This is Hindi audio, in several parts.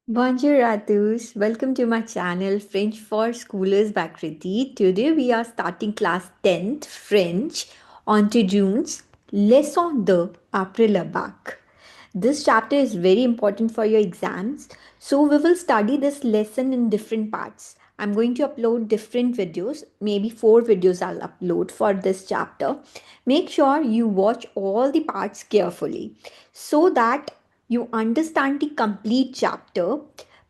Bonjour à tous. Welcome to my channel French for Schoolers by Kriti. Today we are starting class 10th French on to June's Leçon 2 après le bac. This chapter is very important for your exams. So we will study this lesson in different parts. I'm going to upload different videos, maybe 4 videos I'll upload for this chapter. Make sure you watch all the parts carefully so that you understand the complete chapter.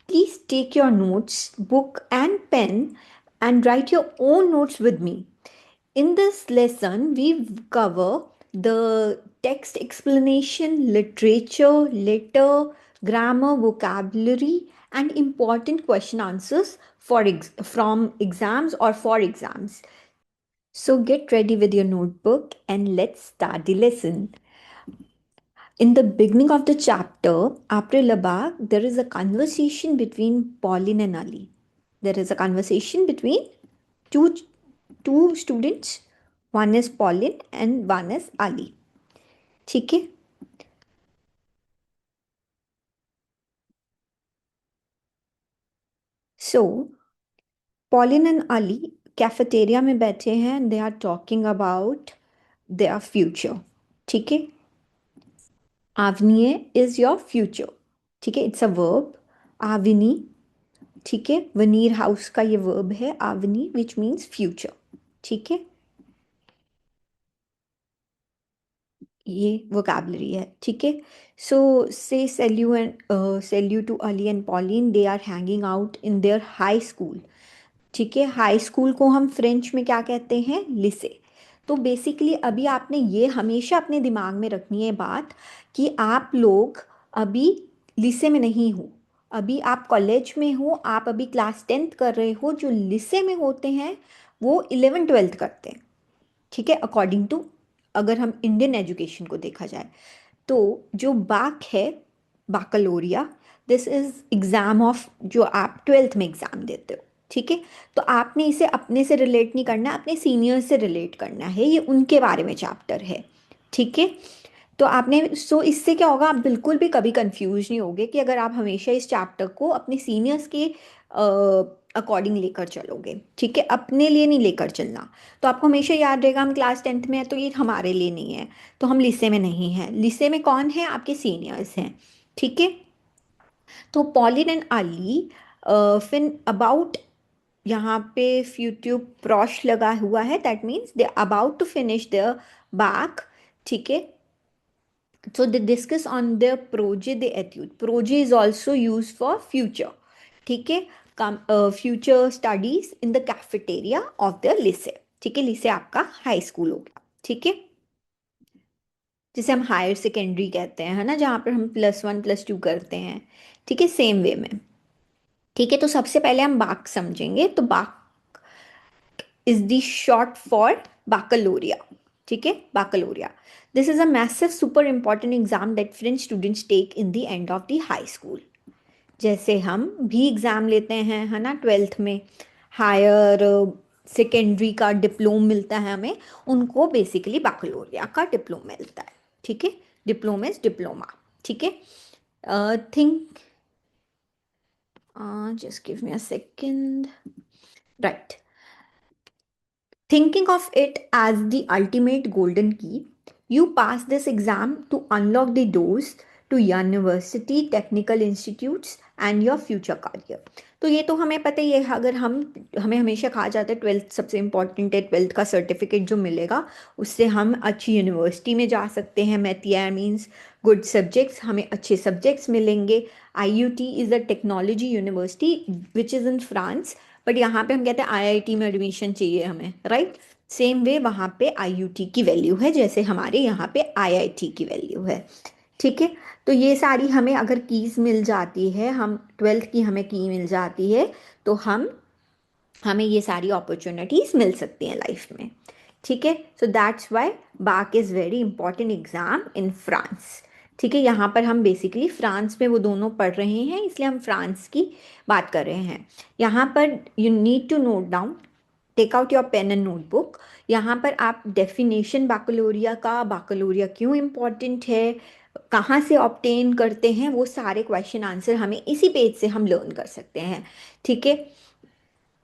Please take your notes, book, and pen and write your own notes with me. In this lesson, we cover the text explanation, literature, letter, grammar, vocabulary, and important question answers from exams or for exams. So get ready with your notebook and let's start the lesson. In the beginning of the chapter, après le bac, there is a conversation between Pauline and Ali. There is a conversation between two, two students. One is Pauline and one is Ali. ठीक है. So, Pauline and Ali cafeteria में बैठे हैं. They are talking about their future. ठीक है. Avniye is your future. ठीक है. It's a verb. Avini. ठीक है. वनीर हाउस का ये वर्ब है आवनी विच मीन्स फ्यूचर. ठीक है. ये वोकैबलरी है. ठीक है. सो से सेल्यू to Ali and Pauline. They are hanging out in their high school. ठीक है. हाई स्कूल को हम फ्रेंच में क्या कहते हैं? लिसे. तो बेसिकली अभी आपने ये हमेशा अपने दिमाग में रखनी है बात कि आप लोग अभी लिसे में नहीं हो. अभी आप कॉलेज में हो. आप अभी क्लास 10th कर रहे हो. जो लिसे में होते हैं वो 11th 12th करते हैं. ठीक है. अकॉर्डिंग टू अगर हम इंडियन एजुकेशन को देखा जाए तो जो बाक है बाकलोरिया दिस इज एग्जाम ऑफ जो आप 12th में एग्जाम देते हो. ठीक है. तो आपने इसे अपने से रिलेट नहीं करना है. अपने सीनियर से रिलेट करना है. ये उनके बारे में चैप्टर है. ठीक है. तो आपने इससे क्या होगा? आप बिल्कुल भी कभी कंफ्यूज नहीं होगे कि अगर आप हमेशा इस चैप्टर को अपने सीनियर्स के अकॉर्डिंग लेकर चलोगे. ठीक है. अपने लिए नहीं लेकर चलना. तो आपको हमेशा याद रहेगा हम क्लास 10th में है तो ये हमारे लिए नहीं है. तो हम लिसे में नहीं हैं. लिसे में कौन है? आपके सीनियर्स हैं. ठीक है. तो पॉलिन एंड अली फिन अबाउट यहाँ पे फ्यूट्यूब प्रॉश लगा हुआ है. That means they about to finish the back. ठीक है. So they discuss on their projet de étude. Projet is also used for future. ठीक है. Future studies in the cafeteria of the lycée. ठीक है. लिसे आपका हाई स्कूल हो गया. ठीक है. जिसे हम हायर सेकेंडरी कहते हैं है ना, जहाँ पर हम +1 +2 करते हैं. ठीक है. सेम वे में. ठीक है. तो सबसे पहले हम बाक समझेंगे. तो बाक is the short for baccalaureate. ठीक है. baccalaureate. This is a massive super important exam that French students take in the end of the high school. जैसे हम भी एग्ज़ाम लेते हैं है ना 12th में. हायर सेकेंडरी का डिप्लोम मिलता है हमें. उनको बेसिकली बाकलोरिया का डिप्लोम मिलता है. ठीक है. Diploma is diploma. ठीक है. Think just give me a second. Right. Thinking of it as the ultimate golden key, you pass this exam to unlock the doors to university, technical institutes and your future career. तो ये तो हमें पता ही है. अगर हमें हमेशा कहा जाता है 12th सबसे इम्पॉर्टेंट है. 12th का सर्टिफिकेट जो मिलेगा उससे हम अच्छी यूनिवर्सिटी में जा सकते हैं. Mathiya means good subjects. हमें अच्छे सब्जेक्ट्स मिलेंगे. IUT is a technology university which is in France. But यहाँ पे हम कहते हैं IIT में एडमिशन चाहिए हमें. राइट. सेम वे वहाँ पे IUT की वैल्यू है जैसे हमारे यहाँ पे IIT की वैल्यू है. ठीक है. तो ये सारी हमें अगर कीज मिल जाती है, हम 12th की हमें की मिल जाती है तो हमें ये सारी अपॉर्चुनिटीज मिल सकती हैं लाइफ में. ठीक है. सो दैट्स वाई बाक is very important exam in France. ठीक है. यहाँ पर हम बेसिकली फ्रांस में वो दोनों पढ़ रहे हैं इसलिए हम फ्रांस की बात कर रहे हैं. यहाँ पर you need to note down take out your pen and notebook. यहाँ पर आप डेफिनेशन बाकलोरिया का, बाकलोरिया क्यों इम्पोर्टेंट है, कहाँ से ऑब्टेन करते हैं, वो सारे क्वेश्चन आंसर हमें इसी पेज से हम लर्न कर सकते हैं। ठीक है।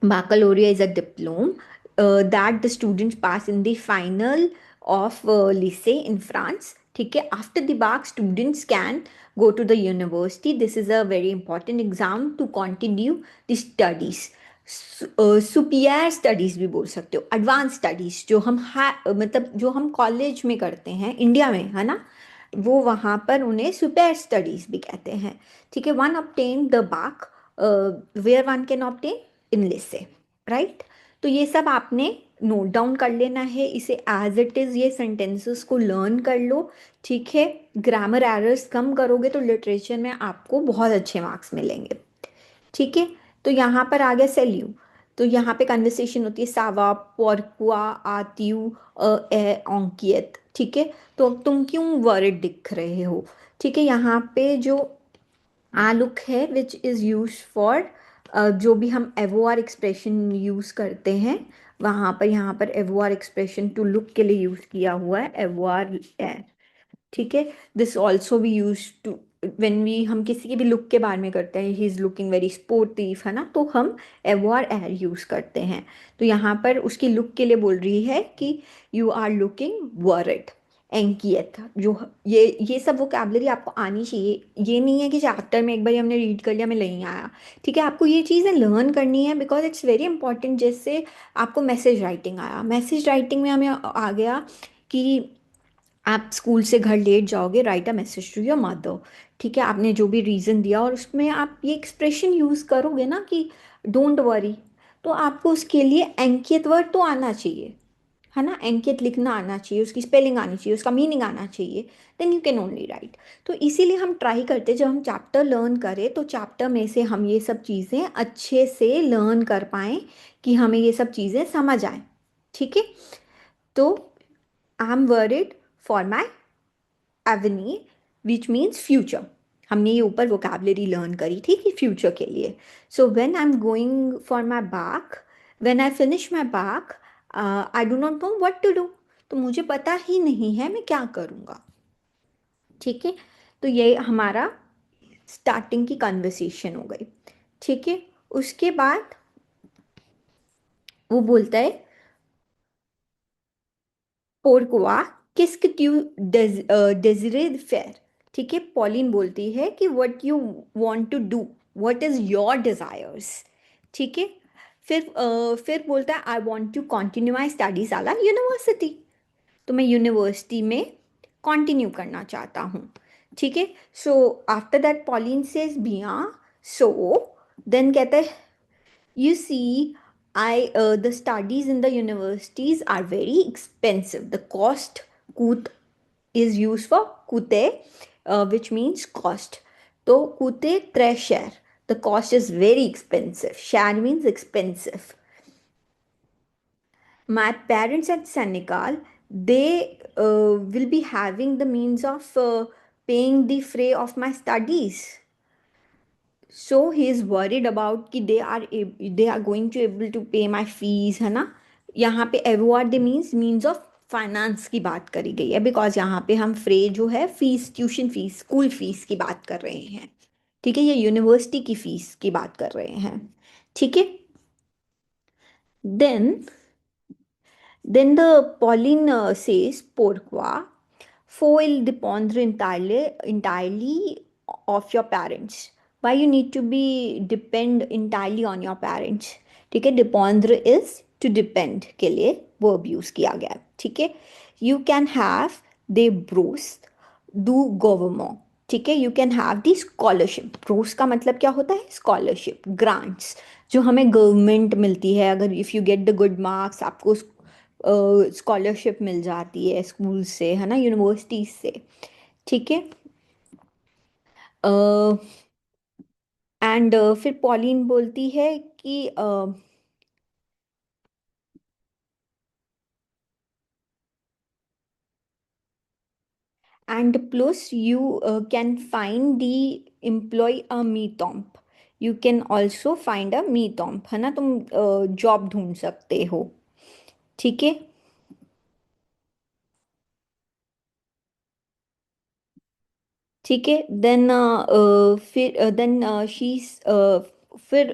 Baccalaureate is a diploma that the students pass in the final of lycée in France. ठीक है। After the bac, students can go to the university. This is a very important exam to continue the studies. सुपियर स्टडीज भी बोल सकते हो, एडवांस स्टडीज जो हम मतलब जो हम कॉलेज में करते हैं इंडिया में, है ना, वो वहाँ पर उन्हें सुपर स्टडीज भी कहते हैं। ठीक है। One obtain the back where one can obtain English से, राइट। तो ये सब आपने नोट डाउन कर लेना है, इसे एज इट इज़ ये सेंटेंसेस को लर्न कर लो। ठीक है। ग्रामर एरर्स कम करोगे तो लिटरेचर में आपको बहुत अच्छे मार्क्स मिलेंगे। ठीक है। तो यहाँ पर आ गया सेल्यू। तो यहाँ पे कन्वर्सेशन होती है, सावा पोरकुआ आतियू ए ओंकियत। ठीक है। तो अब तुम क्यों वरिड दिख रहे हो। ठीक है। यहाँ पे जो आलुक है विच इज़ यूज फॉर, जो भी हम एवोआर एक्सप्रेशन यूज़ करते हैं वहाँ पर, यहाँ पर एवोआर एक्सप्रेशन टू लुक के लिए यूज़ किया हुआ है, एवोआर एर। ठीक है। This also we use to when we, हम किसी के भी लुक के बारे में करते हैं, he is looking very sportive, है ना, तो हम एवोआर एर यूज़ करते हैं। तो यहाँ पर उसकी लुक के लिए बोल रही है कि यू आर लुकिंग वरिड एंकियत। जो ये सब वोकैबलरी आपको आनी चाहिए। ये नहीं है कि चैप्टर में एक बार हमने रीड कर लिया, हमें नहीं आया। ठीक है। आपको ये चीज़ें लर्न करनी है बिकॉज इट्स वेरी इंपॉर्टेंट। जैसे आपको मैसेज राइटिंग आया, मैसेज राइटिंग में हमें आ गया कि आप स्कूल से घर लेट जाओगे, write a message to your mother. ठीक है। आपने जो भी रीज़न दिया और उसमें आप ये एक्सप्रेशन यूज़ करोगे ना कि डोंट वरी, तो आपको उसके लिए एंकियत वर्ड तो आना चाहिए, है ना, एंकित लिखना आना चाहिए, उसकी स्पेलिंग आनी चाहिए, उसका मीनिंग आना चाहिए, then you can only write. तो इसीलिए हम ट्राई करते, जब हम चैप्टर लर्न करें तो चैप्टर में से हम ये सब चीज़ें अच्छे से लर्न कर पाएँ कि हमें ये सब चीज़ें समझ आए। ठीक है। तो I am worried for my एवनी विच मीन्स फ्यूचर। हमने ये ऊपर वोकेबलरी लर्न करी थी कि फ्यूचर के लिए। So when I am going for my back, when I finish my back, I do not know what to do. तो मुझे पता ही नहीं है मैं क्या करूँगा। ठीक है। तो ये हमारा स्टार्टिंग की कन्वर्सेशन हो गई। ठीक है। उसके बाद वो बोलता है पोरकुआ किस्क ट्यू डेजिरे फेयर। ठीक है। पॉलिन बोलती है कि what you want to do, what is your desires. ठीक है। फिर बोलता है I want to continue my studies आला यूनिवर्सिटी। तो मैं यूनिवर्सिटी में कंटिन्यू करना चाहता हूँ। ठीक है। So after that Pauline says बिया, सो देन कहता है you see, the studies in the universities are very expensive. The cost kut is used for kute, which means cost. So kute tre share. The cost is very expensive. Share means expensive. My parents at Senegal, they will be having the means of paying the fray of my studies. So he is worried about कि they are going to able to pay my fees, है ना। यहाँ पे एवॉर्ड द मीन्स ऑफ फाइनेंस की बात करी गई है बिकॉज यहाँ पे हम फ्रे जो है fees, tuition fees, school fees की बात कर रहे हैं। ठीक है। ये यूनिवर्सिटी की फीस की बात कर रहे हैं। ठीक है। Then then the Pauline says पोरक्वा foil depends entirely of your parents. Why you need to be depend entirely on your parents। ठीक है। डिपेंड्र इज टू डिपेंड के लिए वर्ब यूज किया गया है। ठीक है। You can have they Bros do government. ठीक है। You can have the scholarship. Bros का मतलब क्या होता है, स्कॉलरशिप, ग्रांट्स जो हमें गवर्नमेंट मिलती है। अगर if you get the good marks आपको स्कॉलरशिप मिल जाती है स्कूल से, है ना, यूनिवर्सिटी से। ठीक है। एंड फिर पॉलिन बोलती है कि and plus you can find the employee a metomp। You can also find a मी टॉम्प, है ना, तुम जॉब ढूंढ सकते हो। ठीक है। ठीक है। देन फिर देन शी फिर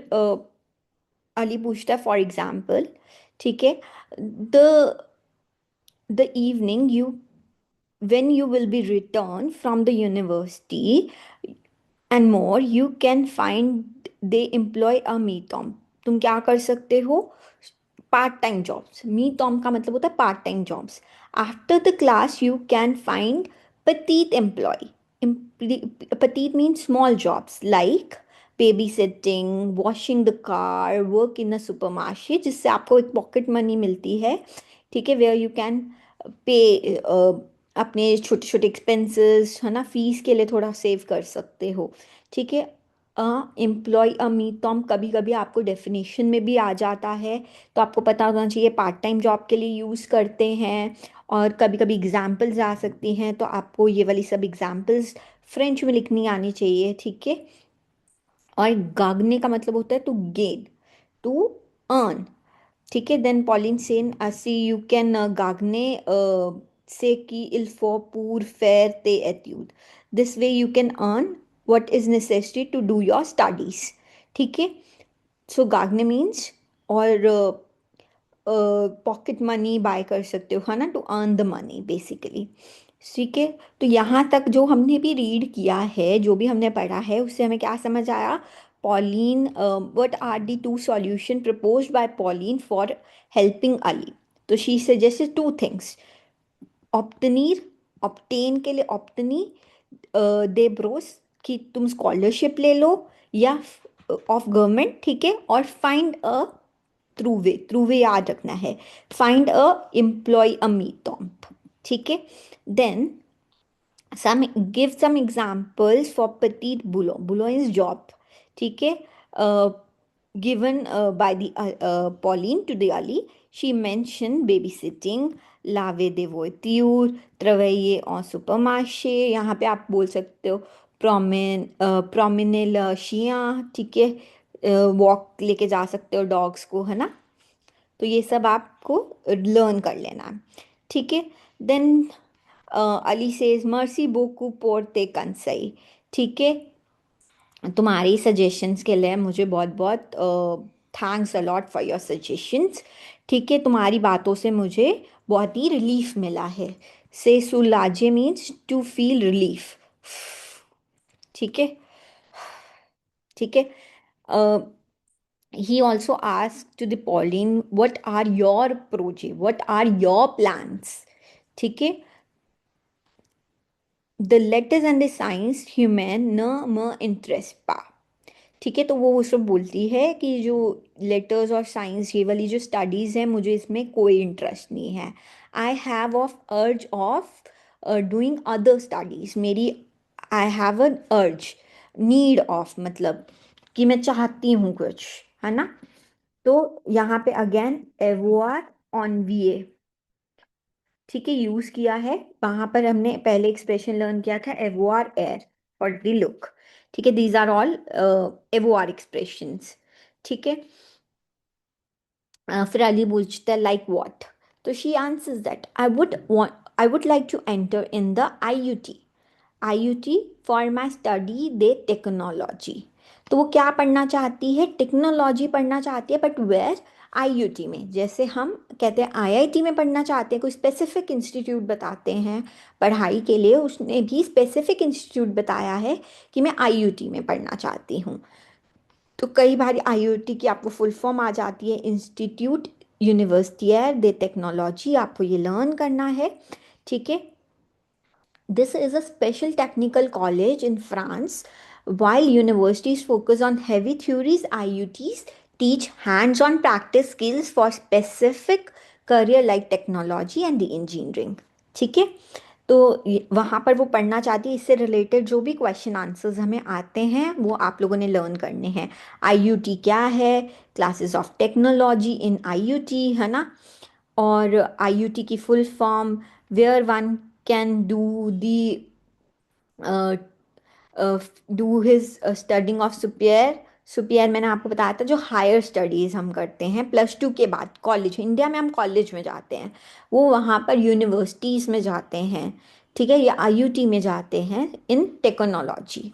अली पूछता है फॉर एग्जाम्पल, ठीक है, the the evening you when you will be returned from the university and more you can find they employ a me tom। तुम क्या कर सकते हो, पार्ट टाइम जॉब्स, मी टॉम का मतलब होता है part time jobs. After the class you can find petite employee। petite means small jobs like babysitting, washing the car, work in a supermarket, जिससे आपको एक पॉकेट मनी मिलती है। ठीक है, वेयर यू कैन पे अपने छोटे छोटे एक्सपेंसेस, है ना, फीस के लिए थोड़ा सेव कर सकते हो। ठीक है। एम्प्लॉय अ मी टॉम कभी कभी आपको डेफिनेशन में भी आ जाता है, तो आपको पता होना चाहिए पार्ट टाइम जॉब के लिए यूज़ करते हैं। और कभी कभी एग्जाम्पल्स आ सकती हैं, तो आपको ये वाली सब एग्जाम्पल्स फ्रेंच में लिखनी आनी चाहिए। ठीक है। और गागने का मतलब होता है टू गेन, टू अर्न। ठीक है। देन पॉलिन सेन assim you can gagne se que il faut pour faire tes études, this way you can earn what is necessary to do your studies। ठीक है। सो गागने मीन्स, और पॉकेट मनी बाय कर सकते हो, है ना, to earn the money basically. ठीक है। तो यहाँ तक जो हमने भी रीड किया है, जो भी हमने पढ़ा है, उससे हमें क्या समझ आया। Pauline, what are the two solution proposed by Pauline for helping Ali. तो शी सजेस्टेड टू थिंग्स, ऑप्टनीर, ऑप्टेन के लिए ऑप्टनी, दे ब्रोस कि तुम स्कॉलरशिप ले लो, या ऑफ गवर्नमेंट। ठीक है। और find a through way, through way याद रखना है, फाइंड अ एम्प्लॉय अ मी टॉम्प। ठीक है। Then some give some examples for petite boulot, boulot is job। ठीक है। Given by the Pauline to the Ali, she mentioned babysitting, laver des voitures, travailler en supermarché, यहाँ पे आप बोल सकते हो promener le chien। ठीक है, वॉक लेके जा सकते हो डॉग्स को, है ना। तो ये सब आपको लर्न कर लेना है। ठीक है। Then Ali says mercy बोकू Porte कंसई। ठीक है। तुम्हारी सजेशंस के लिए मुझे बहुत बहुत thanks a lot for your suggestions. ठीक है। तुम्हारी बातों से मुझे बहुत ही रिलीफ मिला है। से सुलाजे मीन्स टू फील रिलीफ। ठीक है। ठीक है। he also asked to the Pauline, what are your project, what are your plans। ठीक है। The letters and the science human न म इंटरेस्ट पा। ठीक है। तो वो सब बोलती है कि जो लेटर्स और साइंस ये वाली जो स्टडीज़ है, मुझे इसमें कोई इंटरेस्ट नहीं है। आई हैव ऑफ अर्ज ऑफ डूइंग अदर स्टडीज़, मेरी आई हैव अन अर्ज, नीड ऑफ मतलब कि मैं चाहती हूँ कुछ, है ना। तो यहाँ पे अगेन एवोआर ऑन वी ए, ठीक है, यूज किया है। वहां पर हमने पहले एक्सप्रेशन लर्न किया था एवोआर एयर फॉर द लुक। ठीक है, दीज आर ऑल एवोआर एक्सप्रेशंस। ठीक है। फिर अली पूछता है लाइक व्हाट। तो she answers that I would like to enter in the IUT, IUT for my study दे टेक्नोलॉजी। तो वो क्या पढ़ना चाहती है, टेक्नोलॉजी पढ़ना चाहती है, बट वेयर, आईयूटी में। जैसे हम कहते हैं आईआईटी में पढ़ना चाहते हैं, कोई स्पेसिफिक इंस्टीट्यूट बताते हैं पढ़ाई के लिए, उसने भी स्पेसिफिक इंस्टीट्यूट बताया है कि मैं आईयूटी में पढ़ना चाहती हूँ। तो कई बार आईयूटी की आपको फुल फॉर्म आ जाती है इंस्टीट्यूट यूनिवर्सिटियर दे टेक्नोलॉजी, आपको ये लर्न करना है। ठीक है। This is a special technical college in France. While universities focus on heavy theories, IUTs teach hands on practice skills for specific career like technology and the engineering। ठीक है। तो वहाँ पर वो पढ़ना चाहती है, इससे रिलेटेड जो भी क्वेश्चन आंसर्स हमें आते हैं वो आप लोगों ने लर्न करने हैं। आईयूटी क्या है, classes of technology in IUT, है ना। और आईयूटी की full form, where one can do the uh, do his studying of superior सुपियर मैंने आपको बताया था जो हायर स्टडीज़ हम करते हैं +2 के बाद, कॉलेज, इंडिया में हम कॉलेज में जाते हैं, वो वहाँ पर यूनिवर्सिटीज़ में जाते हैं, ठीक है, या आईयूटी में जाते हैं इन टेक्नोलॉजी,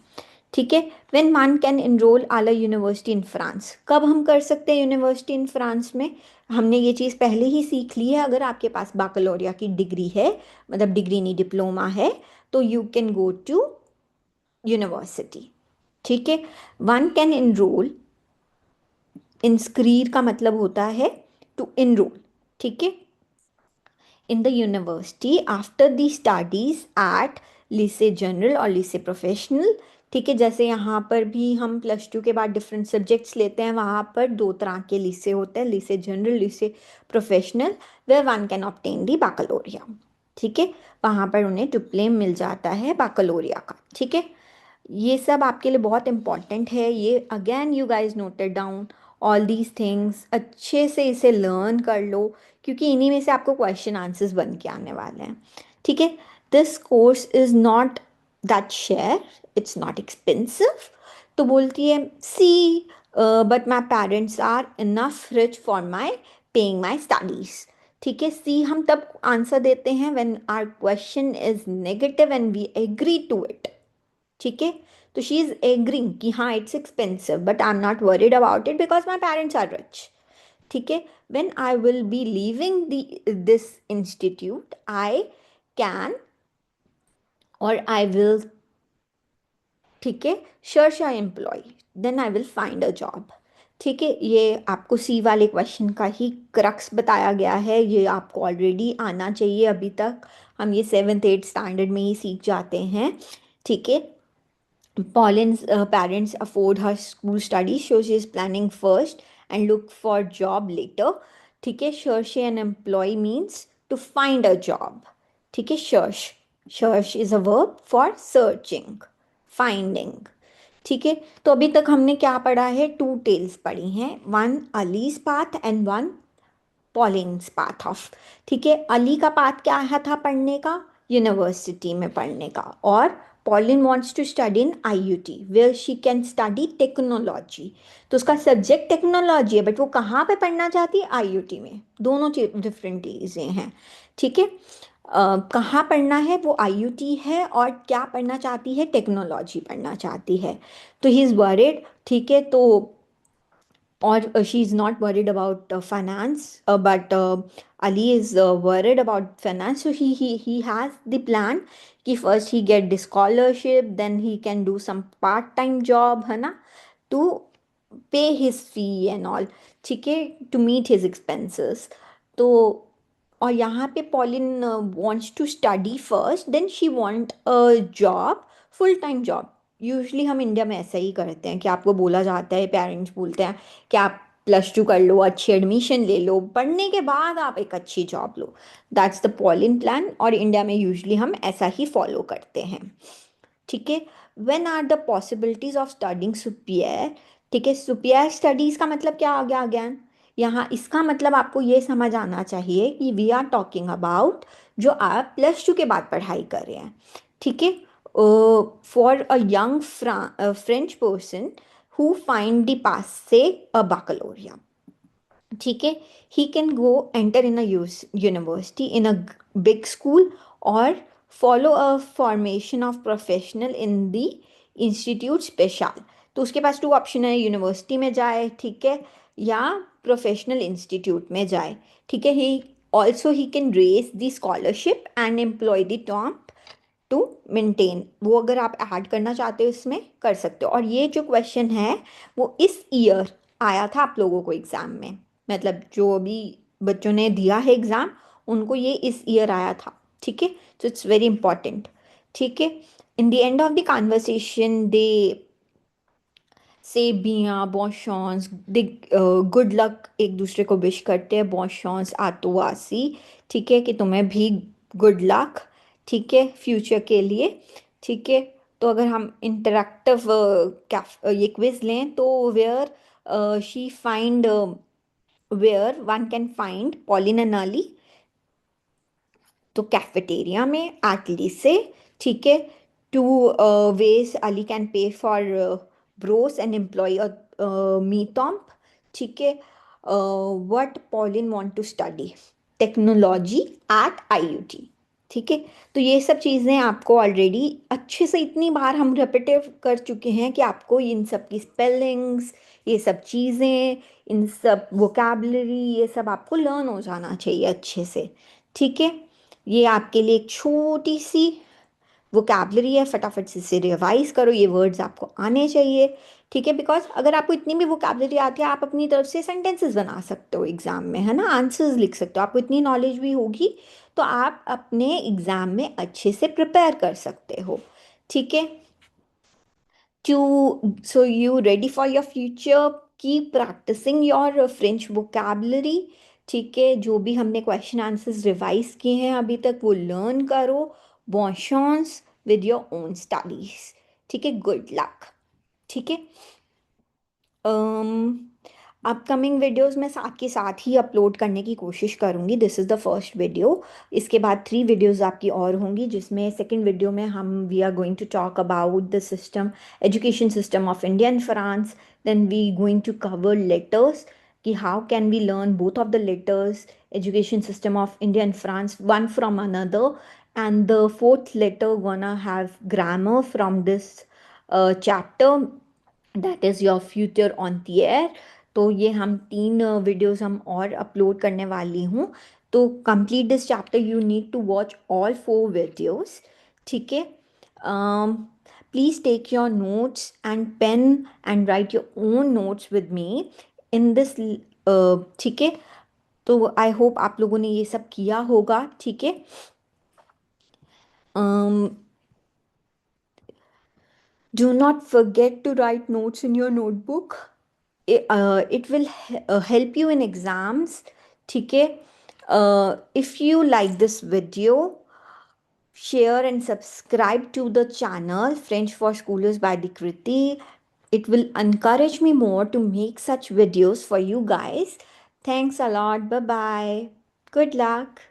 ठीक है। व्हेन वन कैन इनरोल आला यूनिवर्सिटी इन फ्रांस, कब हम कर सकते हैं यूनिवर्सिटी इन फ्रांस में? हमने ये चीज़ पहले ही सीख ली है, अगर आपके पास बाकलोरिया की डिग्री है, मतलब डिग्री नहीं डिप्लोमा है, तो you can go to university, ठीक है। वन कैन इनरोल, इंस्क्रीर का मतलब होता है टू इनरोल, ठीक है, in the university after the studies at lycée general और lycée प्रोफेशनल, ठीक है। जैसे यहाँ पर भी हम +2 के बाद डिफरेंट सब्जेक्ट्स लेते हैं, वहाँ पर दो तरह के lycée होते हैं, lycée general, lycée professional, where one can obtain the baccalaureate, ठीक है। वहाँ पर उन्हें डिप्लोम मिल जाता है बाकलोरिया का, ठीक है। ये सब आपके लिए बहुत इंपॉर्टेंट है, ये again you guys noted down all these things, अच्छे से इसे लर्न कर लो, क्योंकि इन्हीं में से आपको क्वेश्चन आंसर्स बन के आने वाले हैं, ठीक है। This course is not that शेयर, इट्स नॉट एक्सपेंसिव। तो बोलती है सी, but my parents are enough rich for my paying my studies, ठीक है। सी हम तब आंसर देते हैं when our question is negative and we agree to it, ठीक है। तो शी इज एग्रिंग कि हाँ it's expensive but I am not worried about it because my parents are rich, ठीक है। When I will be leaving this institute I can और आई विल, ठीक है, search I employ, then I will find a job, ठीक है। ये आपको सी वाले क्वेश्चन का ही क्रक्स बताया गया है, ये आपको ऑलरेडी आना चाहिए, अभी तक हम ये 7th 8th स्टैंडर्ड में ही सीख जाते हैं, ठीक है। Pauline's parents afford her school studies, so she is planning first and look for job later. ठीक है, search an employee means to find a job. ठीक है, search is a verb for searching, finding. ठीक है, तो अभी तक हमने क्या पढ़ा है? टू टेल्स पढ़ी हैं, one Ali's path and one Pauline's path of, ठीक है। अली का पाथ क्या आया था पढ़ने का? यूनिवर्सिटी में पढ़ने का। और Pauline wants to study in IUT where she can study technology, तो उसका सब्जेक्ट टेक्नोलॉजी है बट वो कहाँ पे पढ़ना चाहती है? आईयूटी में। दोनों डिफरेंट चीज़ें हैं, ठीक है। कहाँ पढ़ना है? वो आईयूटी है, और क्या पढ़ना चाहती है? टेक्नोलॉजी पढ़ना चाहती है। तो ही इज़ वरीड, ठीक है। तो or she's not worried about finance, but Ali is worried about finance, so he has the plan कि first he get the scholarship, then he can do some part time job, है ना, to pay his fee and all, ठीक है, to meet his expenses। तो और यहाँ पे pollen wants to study first, then she want a job, full time job। Usually हम इंडिया में ऐसा ही करते हैं कि आपको बोला जाता है, पेरेंट्स बोलते हैं कि आप +2 कर लो, अच्छी एडमिशन ले लो, पढ़ने के बाद आप एक अच्छी जॉब लो, दैट्स द पॉलिन प्लान, और इंडिया में यूजली हम ऐसा ही फॉलो करते हैं, ठीक है। When are the possibilities of studying सुपियर, ठीक है। सुपियर स्टडीज का मतलब क्या आ गया अगेन? यहाँ इसका मतलब आपको ये समझ आना चाहिए कि वी आर टॉकिंग अबाउट जो आप +2 के बाद पढ़ाई कर रहे हैं, ठीक है। For a young French person who find the pass से अ baccalaureate, ठीक है, he can go enter in a university in a big school और follow a formation of professional in the institute special. तो उसके पास टू ऑप्शन है, यूनिवर्सिटी में जाए, ठीक है, या प्रोफेशनल इंस्टीट्यूट में जाए, ठीक है। He also he can raise the scholarship and employ the top to maintain, वो अगर आप ऐड करना चाहते हो इसमें कर सकते हो। और ये जो क्वेश्चन है वो इस ईयर आया था आप लोगों को एग्ज़ाम में, मतलब जो अभी बच्चों ने दिया है एग्ज़ाम उनको ये इस ईयर आया था, ठीक है। तो इट्स वेरी इंपॉर्टेंट, ठीक है। In the end of the conversation they say बिया बॉशॉन्स, दे गुड लक एक दूसरे को विश करते हैं, बॉशॉन्स आतुआसी, ठीक है, कि तुम्हें भी गुड लक, ठीक है, फ्यूचर के लिए, ठीक है। तो अगर हम इंटरेक्टिव ये क्विज लें तो where she find, where one can find Pauline and Ali, तो कैफेटेरिया में, एटली से, ठीक है। Two ways Ali can pay for ब्रोस एंड एम्प्लॉय मीटॉम्प, ठीक है। What Pauline want to study, technology at IUT, ठीक है। तो ये सब चीज़ें आपको ऑलरेडी अच्छे से इतनी बार हम रिपीटिव कर चुके हैं कि आपको इन सब की स्पेलिंग्स, ये सब चीज़ें, इन सब वोकैबलरी, ये सब आपको लर्न हो जाना चाहिए अच्छे से, ठीक है। ये आपके लिए एक छोटी सी वोकैबलरी है, फटाफट से इसे रिवाइज करो, ये वर्ड्स आपको आने चाहिए, ठीक है। बिकॉज अगर आपको इतनी भी वोकैबलरी आती है, आप अपनी तरफ से सेंटेंसेस बना सकते हो एग्जाम में, है ना, आंसर्स लिख सकते हो, आपको इतनी नॉलेज भी होगी तो आप अपने एग्जाम में अच्छे से प्रिपेयर कर सकते हो, ठीक है। So you ready for your future? Keep practicing your French vocabulary, ठीक है। जो भी हमने क्वेश्चन आंसर्स रिवाइज किए हैं अभी तक वो लर्न करो। bon chance with your own studies, ठीक है। गुड लक, ठीक है। अपकमिंग वीडियोस मैं साथ के साथ ही अपलोड करने की कोशिश करूँगी। This is the first video. इसके बाद 3 वीडियोस आपकी और होंगी, जिसमें सेकंड वीडियो में हम we are going to talk about the system, education system of India and France. Then we going to cover letters, कि how can we learn both of the letters, education system of India and France, one from another. And the fourth letter gonna have grammar from this chapter, that is your future on the air. तो ये हम 3 वीडियोस हम और अपलोड करने वाली हूँ। तो complete this chapter you need to watch all 4 videos, ठीक है। Please take your notes and pen and write your own notes with me in this, ठीक है। तो आई होप आप लोगों ने ये सब किया होगा, ठीक है। Do not forget to write notes in your notebook. It will help you in exams, ठीक है। If you like this video, share and subscribe to the channel French for Schoolers by Dikriti. It will encourage me more to make such videos for you guys. Thanks a lot. Bye bye. Good luck.